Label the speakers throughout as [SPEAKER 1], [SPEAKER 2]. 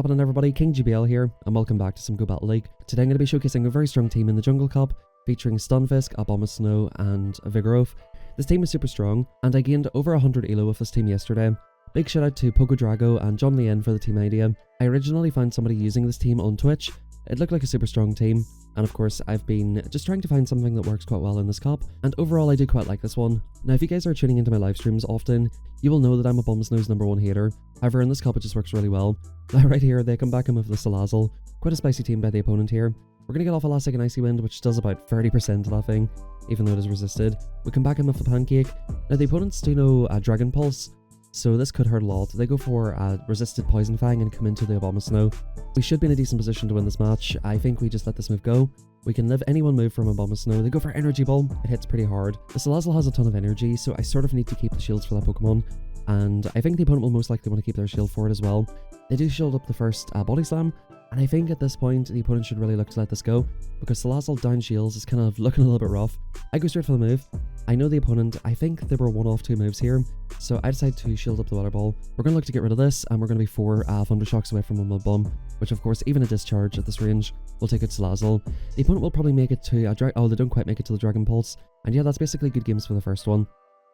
[SPEAKER 1] happening, everybody? King GBL here, and welcome back to some Go Battle League. Today I'm going to be showcasing a very strong team in the Jungle Cup, featuring Stunfisk, Snow, and Vigoroth. This team is super strong, and I gained over 100 elo with this team yesterday. Big shout out to Poco Drago and John Lien for the team idea. I originally found somebody using this team on Twitch. It looked like a super strong team, and of course I've been just trying to find something that works quite well in this cup, and overall I do quite like this one. Now if you guys are tuning into my live streams often, you will know that I'm Snow's #1 hater. However, in this cup it just works really well. Now right here they come back in with the Salazzle, quite a spicy team by the opponent here. We're going to get off Elastic and Icy Wind, which does about 30% of that thing, even though it is resisted. We come back in with the Pancake. Now the opponents do know Dragon Pulse, so this could hurt a lot. They go for resisted Poison Fang and come into the Snow. We should be in a decent position to win this match. I think we just let this move go. We can live any one move from Snow. They go for Energy Ball. It hits pretty hard. The Salazzle has a ton of energy, so I sort of need to keep the shields for that Pokemon. And I think the opponent will most likely want to keep their shield for it as well. They do shield up the first Body Slam, and I think at this point the opponent should really look to let this go, because Salazzle down shields is kind of looking a little bit rough. I go straight for the move. I know the opponent, I think they were one off 2 moves here, so I decide to shield up the Water Ball. We're going to look to get rid of this, and we're going to be 4 Thunder Shocks away from a Mud Bomb, which of course even a discharge at this range will take out Salazzle. The opponent will probably make it to oh, they don't quite make it to the Dragon Pulse, and yeah, that's basically good games for the first one.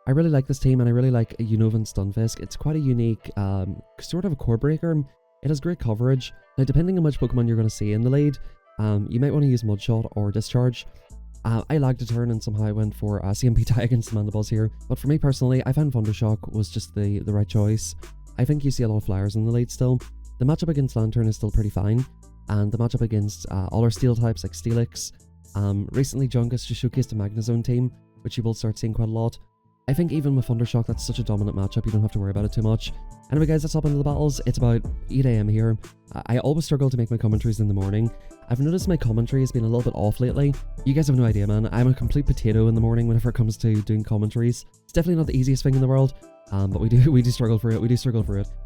[SPEAKER 1] I really like this team, and I really like Unova Stunfisk. It's quite a unique, sort of a Corebreaker. It has great coverage. Now depending on which Pokemon you're going to see in the lead, you might want to use Mud Shot or Discharge. I lagged a turn and somehow I went for CMP tie against the Mandibles here, but for me personally, I found Thundershock was just the right choice. I think you see a lot of flyers in the lead still. The matchup against Lantern is still pretty fine, and the matchup against all our steel types like Steelix. Recently Jungus just showcased a Magnezone team, which you will start seeing quite a lot. I think even with Thundershock, that's such a dominant matchup, you don't have to worry about it too much. Anyway guys, let's hop into the battles. It's about 8 AM here. I always struggle to make my commentaries in the morning. I've noticed my commentary has been a little bit off lately. You guys have no idea, man. I'm a complete potato in the morning whenever it comes to doing commentaries. It's definitely not the easiest thing in the world, but we do struggle for it.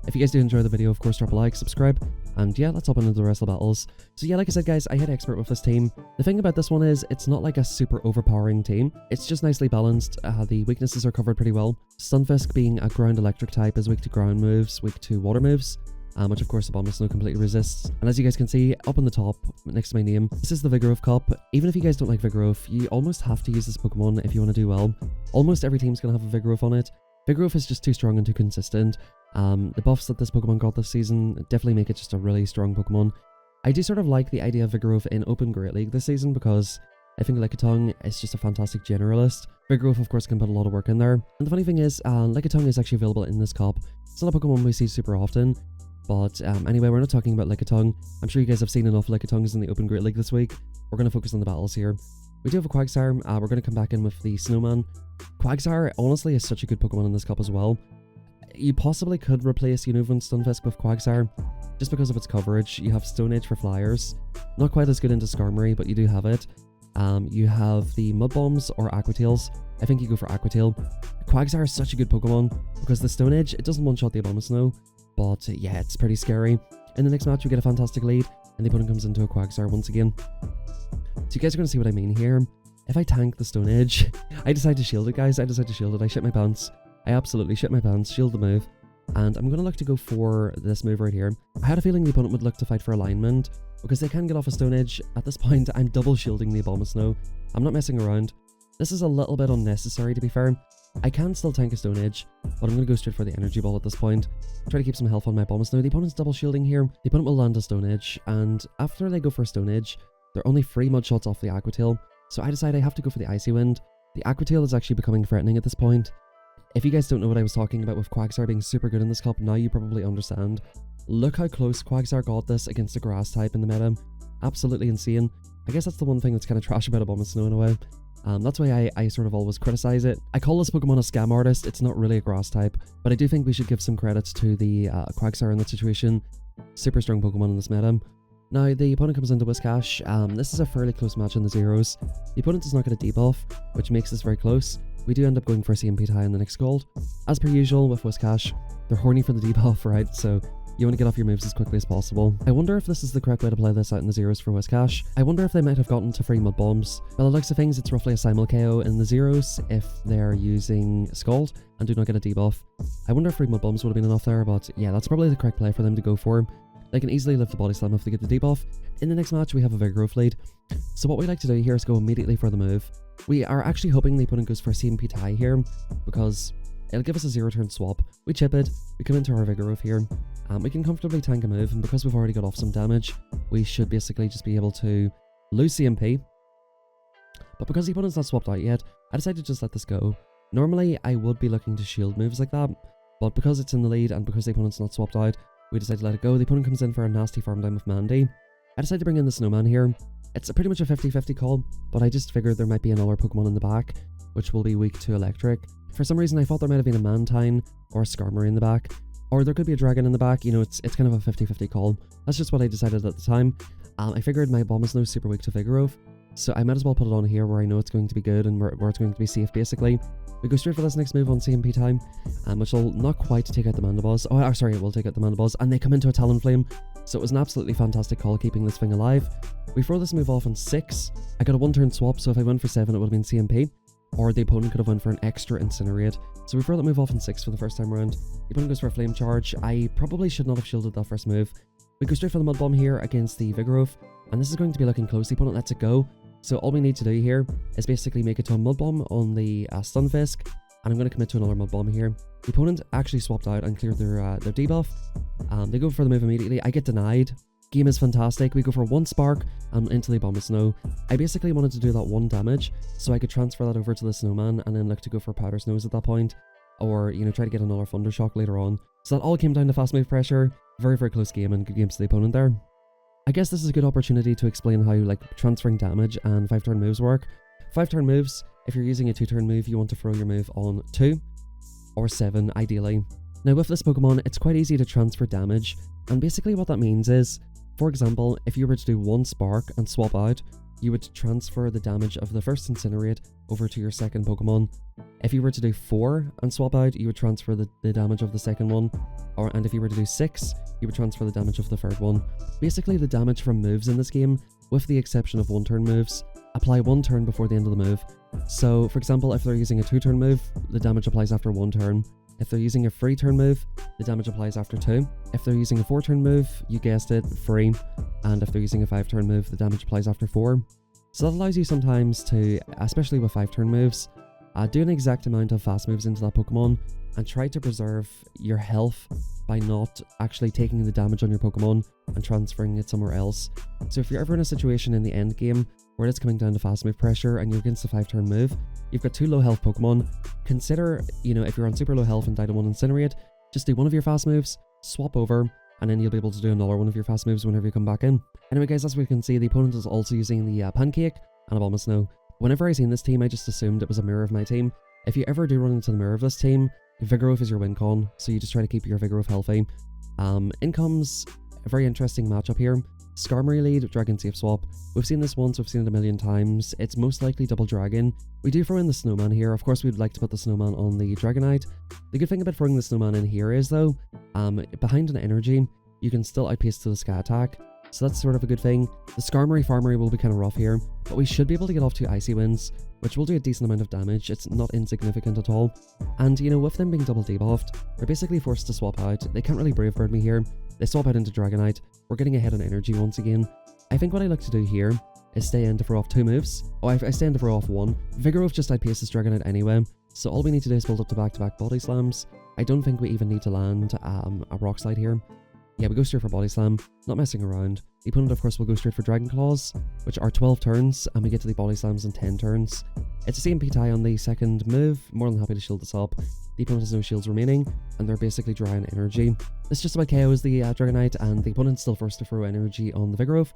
[SPEAKER 1] If you guys do enjoy the video, of course, drop a like, subscribe, and yeah, let's hop into the rest of the battles. So yeah, like I said guys, I hit expert with this team. The thing about this one is, it's not like a super overpowering team. It's just nicely balanced. The weaknesses are covered pretty well. Stunfisk being a ground electric type is weak to ground moves, weak to water moves, which of course the Snow completely resists. And as you guys can see, up on the top, next to my name, this is the Vigoroth Cup. Even if you guys don't like Vigoroth, you almost have to use this Pokemon if you want to do well. Almost every team's going to have a Vigoroth on it. Vigoroth is just too strong and too consistent. The buffs that this Pokemon got this season definitely make it just a really strong Pokemon. I do sort of like the idea of Vigoroth in Open Great League this season, because I think Lickitung is just a fantastic generalist. Vigoroth of course can put a lot of work in there. And the funny thing is, Lickitung is actually available in this cup. It's not a Pokemon we see super often. But anyway, we're not talking about Lickitung. I'm sure you guys have seen enough Lickitungs in the Open Great League this week. We're going to focus on the battles here. We do have a Quagsire. We're going to come back in with the Snowman. Quagsire honestly is such a good Pokemon in this cup as well. You possibly could replace Unova Stunfisk with Quagsire, just because of its coverage. You have Stone Age for flyers. Not quite as good into Skarmory, but you do have it. You have the Mud Bombs or Aqua Tails. I think you go for Aqua Tail. Quagsire is such a good Pokemon, because the Stone Age, it doesn't one-shot the Snow. But yeah, it's pretty scary. In the next match, we get a fantastic lead, and the opponent comes into a Quagsire once again. So you guys are going to see what I mean here. If I tank the Stone Age, I decide to shield it, guys. I decide to shield it. I shit my pants. I absolutely shit my pants. Shield the move. And I'm going to look to go for this move right here. I had a feeling the opponent would look to fight for alignment, because they can get off a Stone Age. At this point, I'm double shielding the Snow. I'm not messing around. This is a little bit unnecessary, to be fair. I can still tank a Stone Age, but I'm going to go straight for the Energy Ball at this point. Try to keep some health on my Snow. The opponent's double shielding here. The opponent will land a Stone Age, and after they go for a Stone Age, they're only 3 mud shots off the Aqua Tail, so I decide I have to go for the Icy Wind. The Aqua Tail is actually becoming threatening at this point. If you guys don't know what I was talking about with Quagsire being super good in this cup, now you probably understand. Look how close Quagsire got this against a grass type in the meta. Absolutely insane. I guess that's the one thing that's kind of trash about Snow in a way. That's why I sort of always criticize it. I call this Pokemon a scam artist. It's not really a grass type, but I do think we should give some credits to the Quagsire in that situation. Super strong Pokemon in this meta. Now, the opponent comes into Whiscash. This is a fairly close match in the zeros. The opponent does not get a debuff, which makes this very close. We do end up going for a CMP tie in the next gold. As per usual with Whiscash, they're horny for the debuff, right? So you want to get off your moves as quickly as possible. I wonder if this is the correct way to play this out in the zeros for Whiscash. I wonder if they might have gotten to free Mud Bombs. By the looks of things, it's roughly a simul KO in the zeros if they're using Scald and do not get a debuff. I wonder if free Mud Bombs would have been enough there, but yeah, that's probably the correct play for them to go for. They can easily lift the body slam if they get the debuff. In the next match, we have a Vigoroth lead. So what we like to do here is go immediately for the move. We are actually hoping the opponent goes for a CMP tie here, because it'll give us a 0-turn swap. We chip it, we come into our Vigoroth here. We can comfortably tank a move, and because we've already got off some damage, we should basically just be able to lose CMP. But because the opponent's not swapped out yet, I decided to just let this go. Normally, I would be looking to shield moves like that, but because it's in the lead and because the opponent's not swapped out, we decided to let it go. The opponent comes in for a nasty farm down with Mandy. I decided to bring in the Snowman here. It's pretty much a 50-50 call, but I just figured there might be another Pokemon in the back, which will be weak to Electric. For some reason, I thought there might have been a Mantine or a Skarmory in the back, or there could be a Dragon in the back. You know, it's kind of a 50-50 call. That's just what I decided at the time. I figured my Abomasnow is super weak to Vigoroth, so I might as well put it on here where I know it's going to be good and where it's going to be safe, basically. We go straight for this next move on CMP time, which will not quite take out the Mandibuzz. Oh, sorry, it will take out the Mandibuzz, and they come into a Talonflame. So it was an absolutely fantastic call keeping this thing alive. We throw this move off on 6. I got a 1-turn swap, so if I went for 7, it would have been CMP. Or the opponent could have went for an extra Incinerate. So we throw that move off on 6 for the first time around. The opponent goes for a Flame Charge. I probably should not have shielded that first move. We go straight for the Mud Bomb here against the Vigoroth, and this is going to be looking close. The opponent lets it go. So all we need to do here is basically make it to a Mud Bomb on the Stunfisk, and I'm going to commit to another Mud Bomb here. The opponent actually swapped out and cleared their debuff. They go for the move immediately. I get denied. Game is fantastic. We go for 1 Spark and into the Abomasnow. I basically wanted to do that 1 damage so I could transfer that over to the Snowman and then look to go for Powder Snows at that point, or, you know, try to get another Thunder Shock later on. So that all came down to fast move pressure. Very, very close game and good games to the opponent there. I guess this is a good opportunity to explain how like transferring damage and 5-turn moves work. 5-turn moves, if you're using a 2-turn move, you want to throw your move on 2 or 7 ideally. Now with this Pokemon, it's quite easy to transfer damage, and basically what that means is, for example, if you were to do 1 Spark and swap out, you would transfer the damage of the first Incinerate over to your second Pokemon. If you were to do 4 and swap out, you would transfer the damage of the second one, and if you were to do 6, you would transfer the damage of the third one. Basically, the damage from moves in this game, with the exception of 1-turn moves, apply 1 turn before the end of the move. So, for example, if they're using a 2-turn move, the damage applies after 1 turn. If they're using a 3-turn move, the damage applies after 2. If they're using a 4-turn move, you guessed it, 3. And if they're using a 5-turn move, the damage applies after 4. So that allows you sometimes to, especially with 5-turn moves, do an exact amount of fast moves into that Pokemon and try to preserve your health by not actually taking the damage on your Pokemon and transferring it somewhere else. So if you're ever in a situation in the end game where it's coming down to fast move pressure and you're against a 5-turn move, you've got 2 low health Pokemon, consider, you know, if you're on super low health and die to 1 Incinerate, just do one of your fast moves, swap over, and then you'll be able to do another one of your fast moves whenever you come back in. Anyway guys, as we can see, the opponent is also using the Pancake and Abomasnow. Whenever I seen this team, I just assumed it was a mirror of my team. If you ever do run into the mirror of this team, Vigoroth is your win con, so you just try to keep your Vigoroth healthy. In comes a very interesting matchup here. Skarmory lead, Dragon Safe swap. We've seen this once, we've seen it a million times. It's most likely double Dragon. We do throw in the Snowman here. Of course, we'd like to put the Snowman on the Dragonite. The good thing about throwing the Snowman in here is, though, behind an energy, you can still outpace to the Sky Attack. So that's sort of a good thing. The Skarmory Farmery will be kind of rough here, but we should be able to get off 2 Icy Winds, which will do a decent amount of damage. It's not insignificant at all. And, you know, with them being double debuffed, they're basically forced to swap out. They can't really Brave Bird me here. They swap out into Dragonite. We're getting ahead on energy once again. I think what I like to do here is stay in to throw off 2 moves. Oh, I stay in to throw off 1. Vigoroth just outpaces Dragonite anyway, so all we need to do is build up to back-to-back Body Slams. I don't think we even need to land a Rock Slide here. Yeah, we go straight for Body Slam, not messing around. The opponent, of course, will go straight for Dragon Claws, which are 12 turns, and we get to the Body Slams in 10 turns. It's a CMP tie on the second move, more than happy to shield this up. The opponent has no shields remaining, and they're basically dry on energy. This just about KOs the Dragonite, and the opponent's still forced to throw energy on the Vigoroth.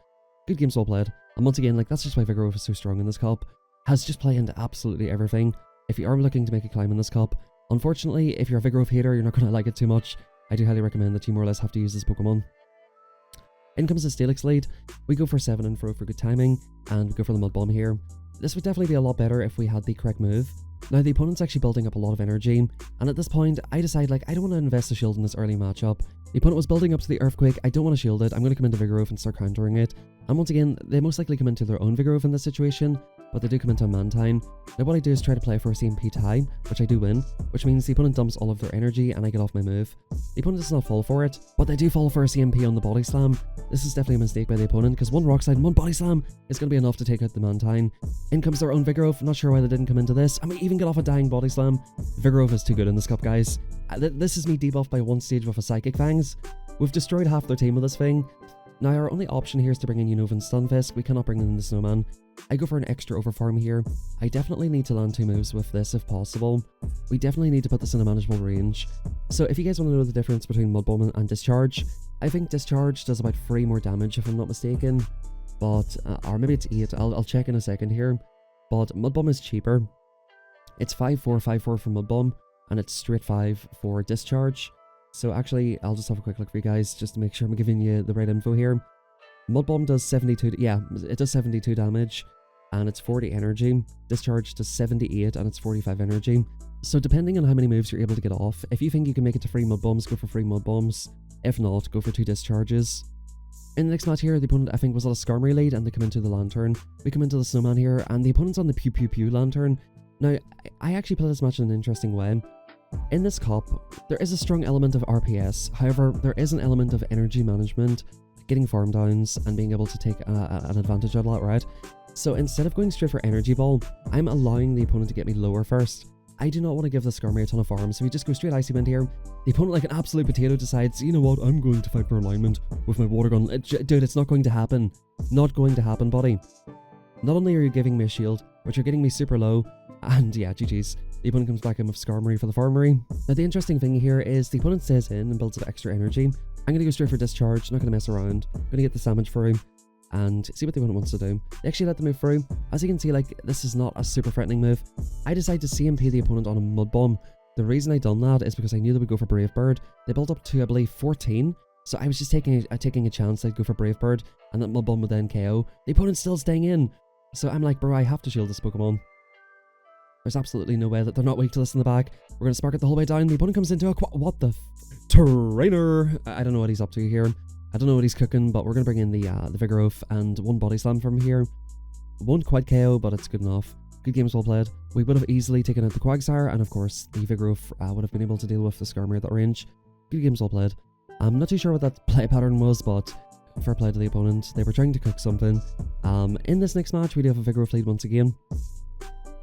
[SPEAKER 1] Good games well played. And once again, like, that's just why Vigoroth is so strong in this cup. Has just played into absolutely everything. If you are looking to make a climb in this cup, unfortunately, if you're a Vigoroth hater, you're not going to like it too much. I do highly recommend that you more or less have to use this Pokemon. In comes the Steelix lead. We go for 7 and throw for good timing, and we go for the Mud Bomb here. This would definitely be a lot better if we had the correct move. Now, the opponent's actually building up a lot of energy, and at this point, I decide, like, I don't want to invest a shield in this early matchup. The opponent was building up to the Earthquake. I don't want to shield it. I'm going to come into Vigoroth and start countering it. And once again, they most likely come into their own Vigoroth in this situation, but they do come into a Mantine. Now what I do is try to play for a CMP tie, which I do win, which means the opponent dumps all of their energy and I get off my move. The opponent does not fall for it, but they do fall for a CMP on the body slam. This is definitely a mistake by the opponent, because one rock slide and one body slam is going to be enough to take out the Mantine. In comes their own Vigoroth. Not sure why they didn't come into this, and we even get off a dying body slam. Vigoroth is too good in this cup, guys. This is me debuffed by one stage with a Psychic Fangs. We've destroyed half their team with this thing. Now our only option here is to bring in Unova and Stunfisk. We cannot bring in the Snowman. I go for an extra overfarm here. I definitely need to land 2 moves with this if possible. We definitely need to put this in a manageable range. So if you guys want to know the difference between Mud Bomb and Discharge, I think Discharge does about 3 more damage if I'm not mistaken. But, or maybe it's 8, I'll check in a second here. But Mud Bomb is cheaper. It's 5-4, 5-4 for Mud Bomb, and it's straight 5 for Discharge. So actually, I'll just have a quick look for you guys, just to make sure I'm giving you the right info here. Mud Bomb does 72, yeah, it does 72 damage, and it's 40 energy. Discharge does 78, and it's 45 energy. So depending on how many moves you're able to get off, if you think you can make it to 3 Mud Bombs, go for 3 Mud Bombs. If not, go for 2 Discharges. In the next match here, the opponent I think was at a Skarmory lead, and they come into the Lantern. We come into the Snowman here, and the opponent's on the Pew Pew Pew Lantern. Now, I actually play this match in an interesting way. In this cup, there is a strong element of RPS, however, there is an element of energy management, getting farm downs, and being able to take an advantage out of that, right? So instead of going straight for Energy Ball, I'm allowing the opponent to get me lower first. I do not want to give the Skarmory a ton of farm, so we just go straight Icy Wind here. The opponent, like an absolute potato, decides, you know what, I'm going to fight for alignment with my water gun. Dude, it's not going to happen. Not going to happen, buddy. Not only are you giving me a shield, but you're getting me super low, and yeah, GG's. The opponent comes back in with Skarmory for the Farmery. Now the interesting thing here is the opponent stays in and builds up extra energy. I'm going to go straight for Discharge, not going to mess around. I'm going to get the damage through and see what the opponent wants to do. They actually let the move through. As you can see, like, this is not a super threatening move. I decide to CMP the opponent on a Mud Bomb. The reason I done that is because I knew they would go for Brave Bird. They built up to, I believe, 14. So I was just taking a chance they'd go for Brave Bird and that Mud Bomb would then KO. The opponent's still staying in. So I'm like, bro, I have to shield this Pokemon. There's absolutely no way that they're not weak to this in the back. We're going to spark it the whole way down. The opponent comes into a what the Trainer. I don't know what he's up to here. I don't know what he's cooking, but we're going to bring in the Vigoroth and 1 Body Slam from here. Won't quite KO, but it's good enough. Good games well played. We would have easily taken out the Quagsire, and of course, the Vigoroth would have been able to deal with the Skarmory at that range. Good games well played. I'm not too sure what that play pattern was, but fair play to the opponent. They were trying to cook something. In this next match, we do have a Vigoroth lead once again.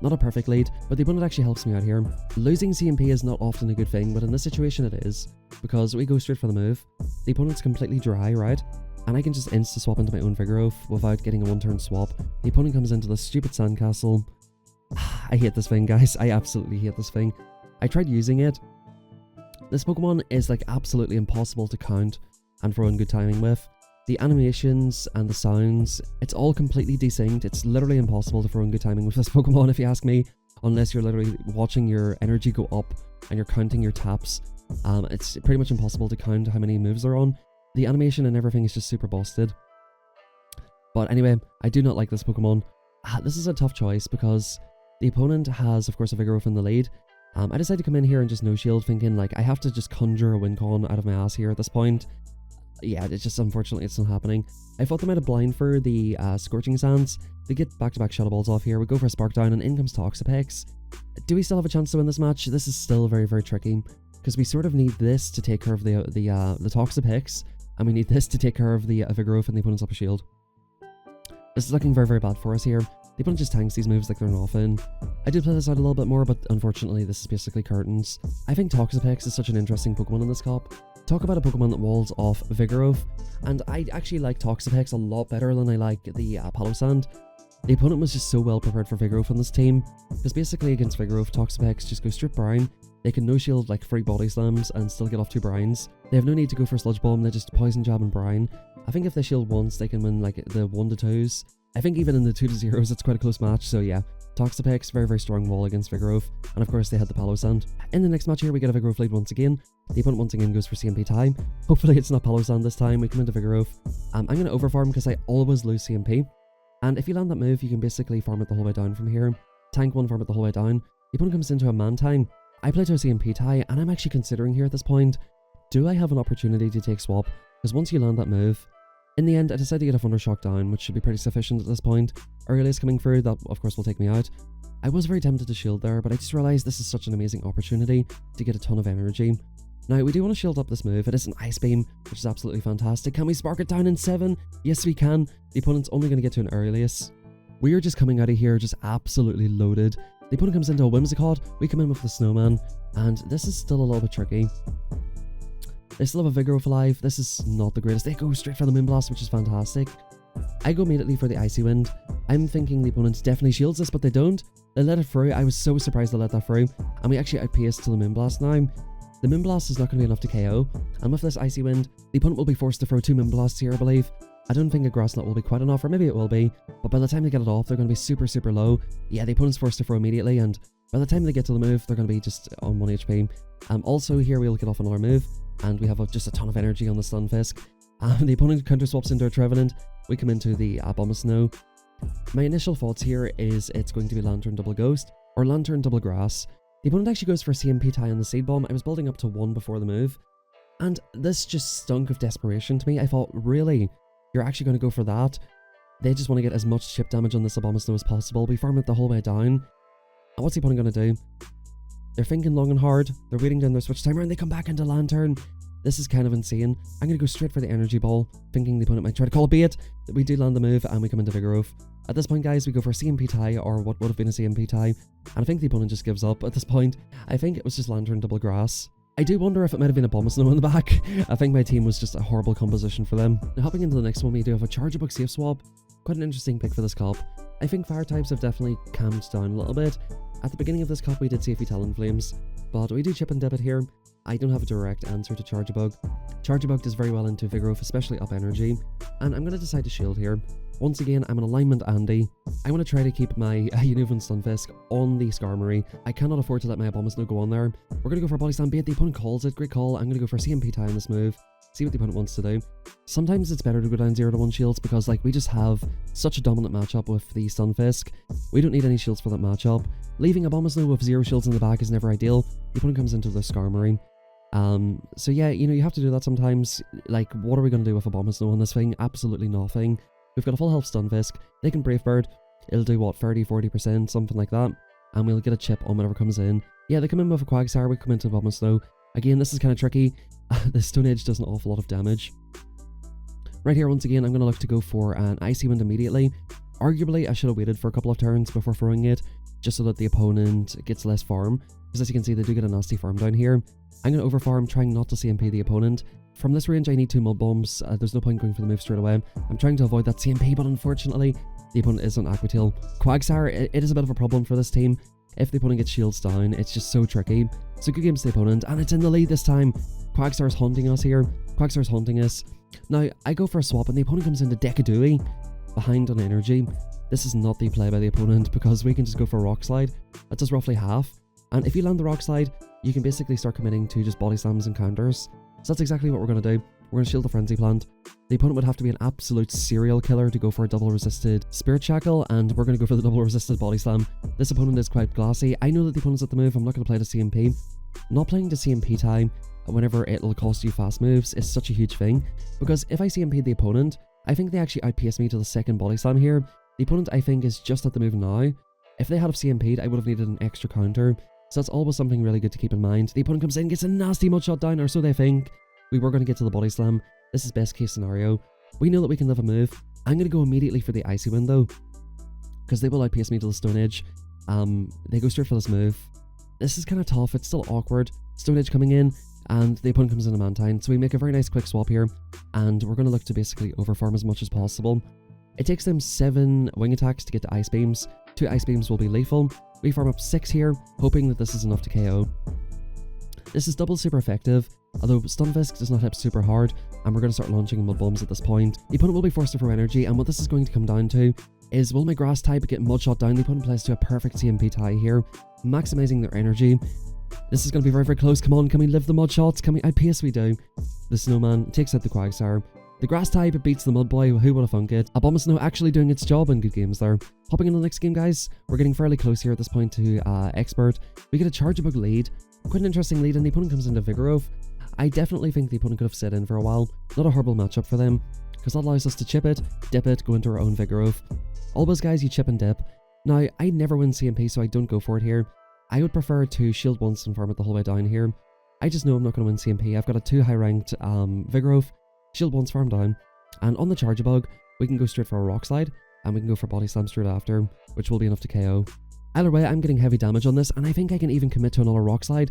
[SPEAKER 1] Not a perfect lead, but the opponent actually helps me out here. Losing CMP is not often a good thing, but in this situation it is, because we go straight for the move. The opponent's completely dry, right? And I can just insta-swap into my own Vigoroth without getting a 1-turn swap. The opponent comes into the stupid Sandcastle. I hate this thing, guys. I absolutely hate this thing. I tried using it. This Pokemon is like absolutely impossible to count and throw in good timing with. The animations and the sounds, it's all completely desynced. It's literally impossible to throw in good timing with this Pokemon, if you ask me, unless you're literally watching your energy go up and you're counting your taps. It's pretty much impossible to count how many moves are on. The animation and everything is just super busted. But anyway, I do not like this Pokemon. This is a tough choice because the opponent has, of course, a Vigoroth in the lead. I decided to come in here and just no shield, thinking like I have to just conjure a Wincon out of my ass here at this point. Yeah, it's just, unfortunately, it's not happening. I thought they might have blind for the Scorching Sands. They get back-to-back Shadow Balls off here. We go for a Spark Down, and in comes Toxapex. Do we still have a chance to win this match? This is still very, very tricky, because we sort of need this to take care of the Toxapex, and we need this to take care of the Vigoroth and the opponent's upper shield. This is looking very, very bad for us here. The opponent just tanks these moves like they're nothing. I did play this out a little bit more, but unfortunately, this is basically curtains. I think Toxapex is such an interesting Pokemon in this cup. Talk about a Pokemon that walls off Vigoroth, and I actually like Toxapex a lot better than I like the Palossand. The opponent was just so well prepared for Vigoroth on this team, because basically against Vigoroth, Toxapex just go straight Brine. They can no-shield like 3 Body Slams and still get off 2 Brines. They have no need to go for Sludge Bomb, they just Poison Jab and Brine. I think if they shield once, they can win like the 1-2s. I think even in the 2-0s, it's quite a close match, so yeah. Toxapex, very, very strong wall against Vigoroth, and of course they had the Palossand. In the next match here, we get a Vigoroth lead once again. The opponent once again goes for CMP time. Hopefully it's not Palossand this time. We come into Vigoroth. I'm going to overfarm because I always lose CMP. And if you land that move, you can basically farm it the whole way down from here. Tank 1, farm it the whole way down. The opponent comes into a Mantine. I play to a CMP tie, and I'm actually considering here at this point, do I have an opportunity to take swap? Because once you land that move, In the end, I decided to get a Thunder Shock down, which should be pretty sufficient at this point. Aurelius coming through, that of course will take me out. I was very tempted to shield there, but I just realised this is such an amazing opportunity to get a ton of energy. Now, we do want to shield up this move. It is an Ice Beam, which is absolutely fantastic. Can we spark it down in 7? Yes, we can. The opponent's only going to get to an Aurelius. We are just coming out of here just absolutely loaded. The opponent comes into a Whimsicott, we come in with the Snowman, and this is still a little bit tricky. They still have a Vigoroth alive. This is not the greatest. They go straight for the Moonblast, which is fantastic. I go immediately for the Icy Wind. I'm thinking the opponent definitely shields this, but they don't. They let it through. I was so surprised they let that through, and we actually outpaced to the Moonblast now. The Moonblast is not going to be enough to KO, and with this Icy Wind, the opponent will be forced to throw 2 Moonblasts here, I believe. I don't think a Grass Knot will be quite enough, or maybe it will be, but by the time they get it off, they're going to be super, super low. Yeah, the opponent's forced to throw immediately, and by the time they get to the move, they're going to be just on 1 HP. Also, here we'll get off another move, and we have just a ton of energy on the Stunfisk. The opponent counter swaps into a Trevenant. We come into the Abomasnow. My initial thoughts here is it's going to be Lantern double Ghost, or Lantern double Grass. The opponent actually goes for CMP tie on the Seed Bomb. I was building up to 1 before the move, and this just stunk of desperation to me. I thought, really? You're actually going to go for that? They just want to get as much chip damage on this Abomasnow as possible. We farm it the whole way down. And what's the opponent going to do? They're thinking long and hard. They're waiting down their switch timer, and they come back into Lantern. This is kind of insane. I'm going to go straight for the Energy Ball, thinking the opponent might try to call bait. We do land the move, and we come into Vigoroth. At this point, guys, we go for CMP tie, or what would have been a CMP tie. And I think the opponent just gives up at this point. I think it was just Lantern double Grass. I do wonder if it might have been a Abomasnow in the back. I think my team was just a horrible composition for them. Now, hopping into the next one, we do have a Charjabug Safe Swap. Quite an interesting pick for this cop. I think fire types have definitely calmed down a little bit. At the beginning of this cop, we did Safety Talonflames, but we do chip and dip it here. I don't have a direct answer to Charjabug. Charjabug does very well into Vigoroth, especially up energy, and I'm going to decide to shield here. Once again, I'm an alignment Andy. I want to try to keep my Unuvin Stunfisk on the Skarmory. I cannot afford to let my Abomasnow go on there. We're going to go for Body Slam Bait. The opponent calls it. Great call. I'm going to go for CMP tie on this move. See what the opponent wants to do. Sometimes it's better to go down 0-1 shields because we just have such a dominant matchup with the Stunfisk. We don't need any shields for that matchup. Leaving Abomasnow with 0 shields in the back is never ideal. The opponent comes into the Skarmory. So yeah, you have to do that sometimes. What are we going to do with Abomasnow on this thing? Absolutely nothing. We've got a full health Stunfisk. They can Brave Bird. It'll do what, 30-40%, something like that. And we'll get a chip on whatever comes in. Yeah, they come in with a Quagsire. We come into Abomasnow. Again, this is kind of tricky. The Stone Edge does an awful lot of damage. Right here, once again, I'm going to look to go for an Icy Wind immediately. Arguably, I should have waited for a couple of turns before throwing it, just so that the opponent gets less farm. Because as you can see, they do get a nasty farm down here. I'm going to overfarm, trying not to CMP the opponent. From this range, I need 2 Mud Bombs. There's no point going for the move straight away. I'm trying to avoid that CMP, but unfortunately, the opponent is on Aqua Tail. Quagsire, it is a bit of a problem for this team. If the opponent gets shields down, it's just so tricky. So good game to the opponent, and it's in the lead this time. Quagsire's haunting us here. Quagsire's haunting us. Now, I go for a swap, and the opponent comes into Decadooey behind on energy. This is not the play by the opponent, because we can just go for Rock Slide. That does roughly half. And if you land the Rock Slide, you can basically start committing to just Body Slams and counters. So that's exactly what we're going to do. We're going to shield the Frenzy Plant. The opponent would have to be an absolute serial killer to go for a double resisted Spirit Shackle, and we're going to go for the double resisted Body Slam. This opponent is quite glassy. I know that the opponent's at the move. I'm not going to play the CMP. Not playing the CMP time whenever it'll cost you fast moves is such a huge thing, because if I CMP the opponent, I think they actually outpace me to the second Body Slam here. The opponent, I think, is just at the move now. If they had CMP'd, I would have needed an extra counter. So that's always something really good to keep in mind. The opponent comes in, gets a nasty mud shot down, or so they think. We were going to get to the Body Slam. This is best case scenario. We know that we can live a move. I'm going to go immediately for the Icy Wind though, because they will outpace me to the Stone Edge. They go straight for this move. This is kind of tough. It's still awkward. Stone Edge coming in, and the opponent comes in a Mantine. So we make a very nice quick swap here, and we're going to look to basically overfarm as much as possible. It takes them 7 wing attacks to get to Ice Beams. 2 Ice Beams will be lethal. We farm up 6 here, hoping that this is enough to KO. This is double super effective, although Stunfisk does not hit super hard, and we're going to start launching Mud Bombs at this point. The opponent will be forced to throw energy, and what this is going to come down to is, will my Grass type get Mud Shot down? The opponent plays to a perfect CMP tie here, maximizing their energy. This is going to be very, very close. Come on, can we live the Mud Shots? Can we outpace? We do. The Snowman takes out the Quagsire. The Grass type beats the Mud Boy. Who would have thunk it? Abomasnow actually doing its job in good games there. Hopping into the next game, guys. We're getting fairly close here at this point to Expert. We get a Charjabug lead. Quite an interesting lead, and the opponent comes into Vigoroth. I definitely think the opponent could have set in for a while. Not a horrible matchup for them, because that allows us to chip it, dip it, go into our own Vigoroth. Always guys, you chip and dip. Now, I never win CMP, so I don't go for it here. I would prefer to shield once and farm it the whole way down here. I just know I'm not going to win CMP. I've got a 2 high ranked Vigoroth, shield once, farm down, and on the Charjabug, we can go straight for a Rock Slide, and we can go for Body Slam straight after, which will be enough to KO. Either way, I'm getting heavy damage on this, and I think I can even commit to another Rock Slide.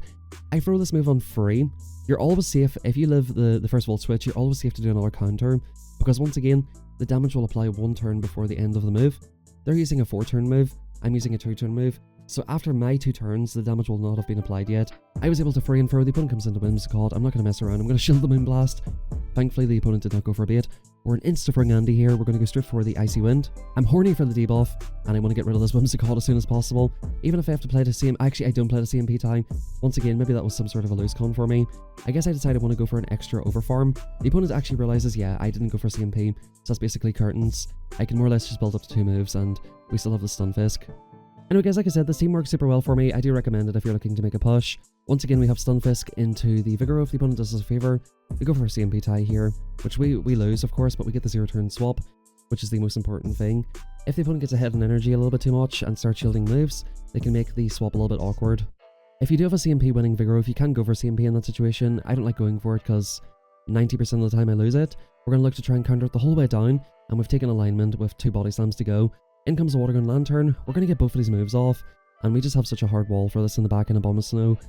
[SPEAKER 1] I throw this move on free. You're always safe, if you live the first Volt Switch, you're always safe to do another counter, because once again, the damage will apply 1 turn before the end of the move. They're using a 4-turn move, I'm using a 2-turn move, so after my 2 turns, the damage will not have been applied yet. I was able to free and throw, the opponent comes into Whimsicott, I'm not going to mess around, I'm going to shield the Moonblast. Thankfully the opponent did not go for a bait. We're an insta-fring Andy here, we're going to go straight for the Icy Wind. I'm horny for the debuff, and I want to get rid of this Whimsicott as soon as possible. Even if I have to play the CMP, actually I don't play the CMP time. Once again, maybe that was some sort of a loose con for me. I guess I decided I want to go for an extra overfarm. The opponent actually realizes, yeah, I didn't go for CMP, so that's basically curtains. I can more or less just build up to 2 moves, and we still have the Stunfisk. Anyway guys, like I said, this team works super well for me. I do recommend it if you're looking to make a push. Once again, we have Stunfisk into the Vigoroth. The opponent does us a favour. We go for a CMP tie here, which we lose, of course, but we get the 0-turn swap, which is the most important thing. If the opponent gets ahead in energy a little bit too much and starts shielding moves, they can make the swap a little bit awkward. If you do have a CMP winning Vigoroth, you can go for CMP in that situation. I don't like going for it because 90% of the time I lose it. We're going to look to try and counter it the whole way down, and we've taken alignment with 2 Body Slams to go. In comes the Water Gun Lantern. We're going to get both of these moves off, and we just have such a hard wall for this in the back in Abomasnow.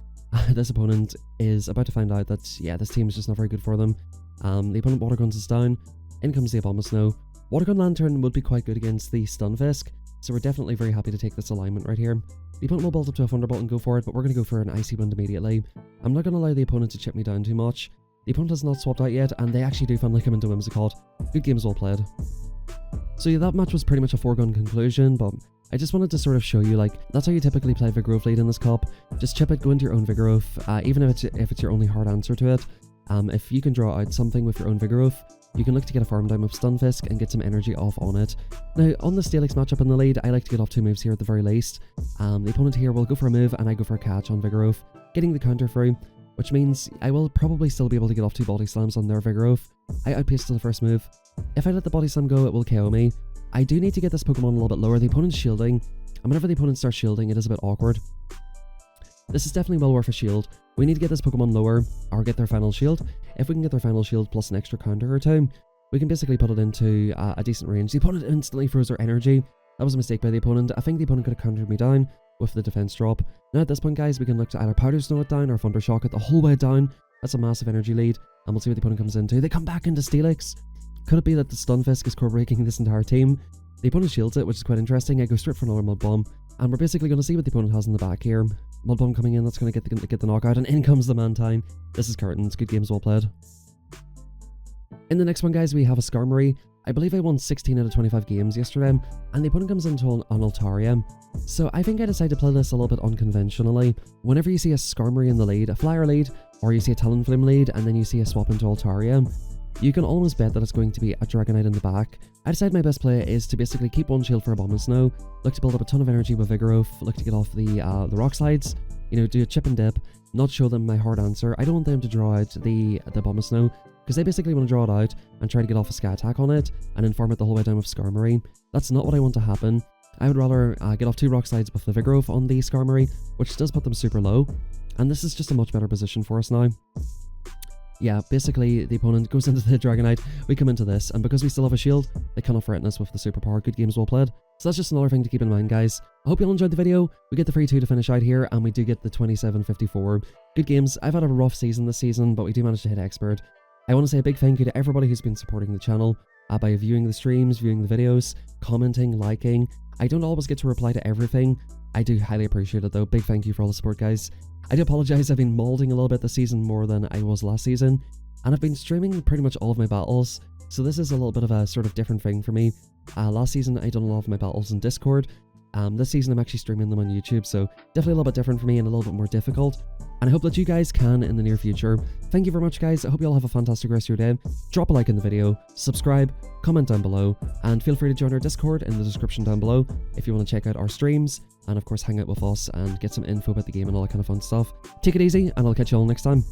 [SPEAKER 1] This opponent is about to find out that, yeah, this team is just not very good for them. The opponent Water Guns us down. In comes the Abomasnow. Water Gun Lantern would be quite good against the Stunfisk, so we're definitely very happy to take this alignment right here. The opponent will build up to a Thunderbolt and go for it, but we're going to go for an Icy Wind immediately. I'm not going to allow the opponent to chip me down too much. The opponent has not swapped out yet, and they actually do finally come into Whimsicott. Good games well played. So yeah, that match was pretty much a foregone conclusion, but I just wanted to sort of show you, like, that's how you typically play Vigoroth lead in this cup. Just chip it, go into your own Vigoroth, even if it's your only hard answer to it. If you can draw out something with your own Vigoroth, you can look to get a farm down with Stunfisk and get some energy off on it. Now, on the Steelix matchup in the lead, I like to get off 2 moves here at the very least. The opponent here will go for a move, and I go for a catch on Vigoroth, getting the counter through, which means I will probably still be able to get off 2 Body Slams on their Vigoroth. I outpaced to the first move. If I let the Body Slam go, it will KO me. I do need to get this Pokemon a little bit lower. The opponent's shielding, and whenever the opponent starts shielding, it is a bit awkward. This is definitely well worth a shield. We need to get this Pokemon lower, or get their final shield. If we can get their final shield plus an extra counter or 2, we can basically put it into a decent range. The opponent instantly froze their energy. That was a mistake by the opponent. I think the opponent could have countered me down with the defense drop. Now at this point, guys, we can look to either Powder Snow it down or Thunder Shock it the whole way down. That's a massive energy lead, and we'll see what the opponent comes into. They come back into Steelix. Could it be that the Stunfisk is core breaking this entire team? The opponent shields it, which is quite interesting. I go straight for another Mud Bomb, and we're basically going to see what the opponent has in the back here. Mud Bomb coming in, that's going to get the knockout, and in comes the Mantine. This is curtains. Good games well played. In the next one, guys, we have a Skarmory. I believe I won 16 out of 25 games yesterday, and the opponent comes into an Altaria. So I think I decided to play this a little bit unconventionally. Whenever you see a Skarmory in the lead, a Flyer lead, or you see a Talonflame lead, and then you see a swap into Altaria, you can almost bet that it's going to be a Dragonite in the back. I decided my best play is to basically keep 1 shield for Abomasnow, look to build up a ton of energy with Vigoroth, look to get off the rock slides, you know, do a chip and dip, not show them my hard answer. I don't want them to draw out the Abomasnow, because they basically want to draw it out and try to get off a Sky Attack on it, and then farm it the whole way down with Skarmory. That's not what I want to happen. I would rather get off 2 rock slides with the Vigoroth on the Skarmory, which does put them super low, and this is just a much better position for us now. Yeah, basically, the opponent goes into the Dragonite, we come into this, and because we still have a shield, they cannot threaten us with the superpower. Good games well played. So that's just another thing to keep in mind, guys. I hope you all enjoyed the video. We get the free 2 to finish out here, and we do get the 2754. Good games. I've had a rough season this season, but we do manage to hit Expert. I want to say a big thank you to everybody who's been supporting the channel by viewing the streams, viewing the videos, commenting, liking. I don't always get to reply to everything. I do highly appreciate it though. Big thank you for all the support, guys. I do apologize, I've been molding a little bit this season more than I was last season, and I've been streaming pretty much all of my battles, so this is a little bit of a sort of different thing for me. Last season I done a lot of my battles in Discord. This season I'm actually streaming them on YouTube, so definitely a little bit different for me and a little bit more difficult. And I hope that you guys can in the near future. Thank you very much, guys. I hope you all have a fantastic rest of your day. Drop a like in the video, subscribe, comment down below, and feel free to join our Discord in the description down below if you want to check out our streams, and of course hang out with us and get some info about the game and all that kind of fun stuff. Take it easy, and I'll catch you all next time.